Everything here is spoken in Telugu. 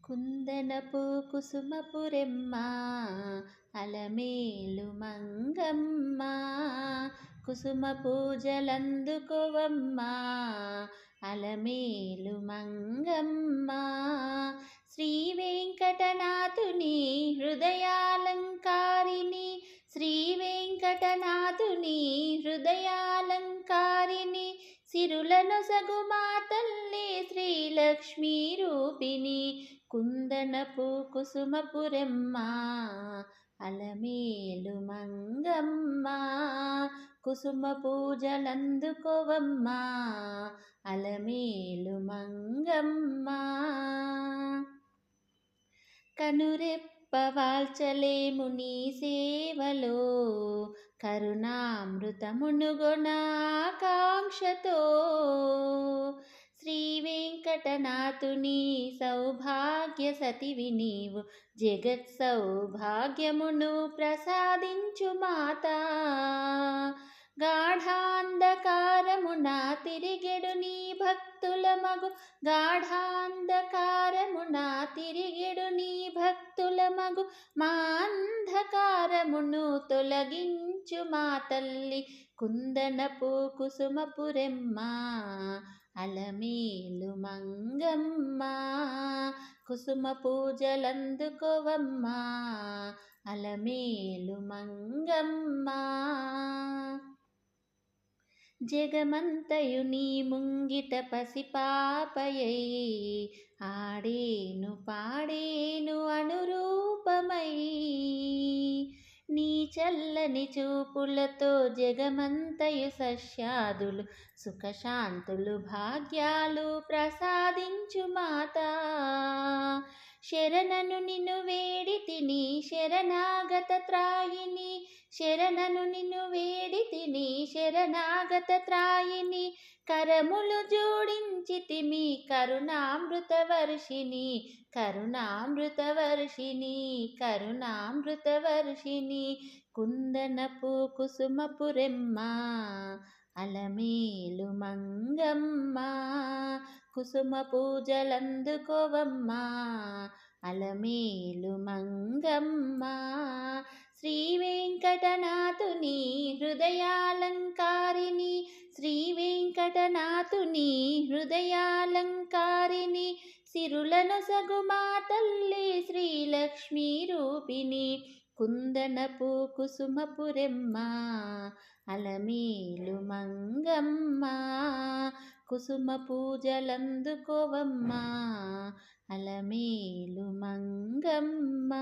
కుందనపు కుసుమపురెమ్మ అలమేలు మంగమ్మ కుసుమ పూజలందుకోవమ్మ అలమేలు మంగమ్మ. శ్రీ వెంకటనాథుని హృదయాలంకారిణి శ్రీ వెంకటనాథుని హృదయాలంకారిణి సిరులనొసగు మా తల్లి శ్రీలక్ష్మీ రూపిణి కుందనపు కుసుమపురెమ్మ అలమేలు మంగమ్మ కుసుమ పూజలందుకోవమ్మ అలమేలు మంగమ్మ. కనురెప్పవాల్చలేము నీ సేవలో కరుణామృతమునుగొనాకాంక్షతో శ్రీ వెంకటనాథుని సౌభాగ్య సతివి నీవు జగత్ సౌభాగ్యమును ప్రసాదించు మాతా. గాఢాంధకారమున తిరిగెడు నీ భక్తుల మగు గాఢాంధకారమున తిరిగెడు నీ భక్తుల మగు మా అంధకారమును తొలగించు మా తల్లి కుందనపు కుసుమపురెమ్మ అలమేలు మంగమ్మ కుసుమ పూజలందుకోవమ్మ అలమేలు మంగమ్మ. జగమంతయు నీ ముంగిట పసిపాపయై ఆడేను పాడేను అనురూపమై నీ చల్లని చూపులతో జగమంతయు సస్యాదులు సుఖశాంతులు భాగ్యాలు ప్రసాదించు మాతా. శరణను నిన్ను వేడితిని శరణాగత త్రాయిని శరణను నిన్ను వేడితిని శరణాగత త్రాయిని కరములు జోడించితిమి కరుణామృత వర్షిణి కరుణామృత వర్షిణి కరుణామృత వర్షిణి కుందనపు కుసుమపురెమ్మ అలమేలు మంగమ్మ కుసుమ పూజలందుకోవమ్మ అలమేలు మంగమ్మ. శ్రీ వెంకటనాథుని హృదయాలంకారిణి శ్రీ వెంకటనాథుని హృదయాలంకారిణి సిరులనొసగు మా తల్లి శ్రీలక్ష్మీ రూపిణి కుందనపు కుసుమపురెమ్మ అలమేలు మంగమ్మ కుసుమ పూజలందుకోవమ్మ అలమేలు మంగమ్మ.